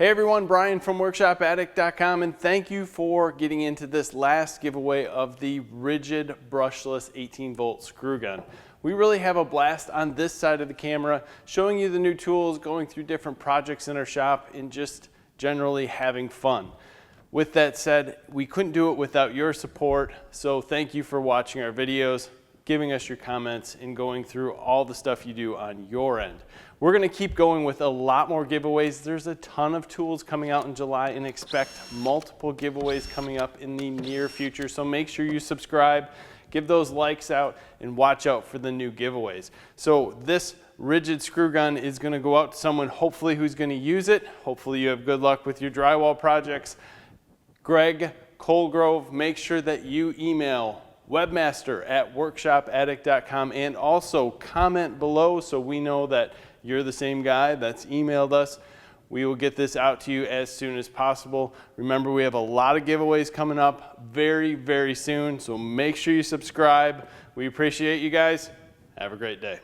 Hey everyone, Brian from WorkshopAddict.com, and thank you for getting into this last giveaway of the Ridgid brushless 18-volt screw gun. We really have a blast on this side of the camera, showing you the new tools, going through different projects in our shop, and just generally having fun. With that said, we couldn't do it without your support, so thank you for watching our videos, giving us your comments, and going through all the stuff you do on your end. We're going to keep going with a lot more giveaways. There's a ton of tools coming out in July, and expect multiple giveaways coming up in the near future. So make sure you subscribe, give those likes out, and watch out for the new giveaways. So this Ridgid screw gun is going to go out to someone hopefully who's going to use it. Hopefully you have good luck with your drywall projects. Greg Colgrove, make sure that you email webmaster@workshopaddict.com and also comment below so we know that you're the same guy that's emailed us. We will get this out to you as soon as possible. Remember, we have a lot of giveaways coming up very, very soon, so make sure you subscribe. We appreciate you guys. Have a great day.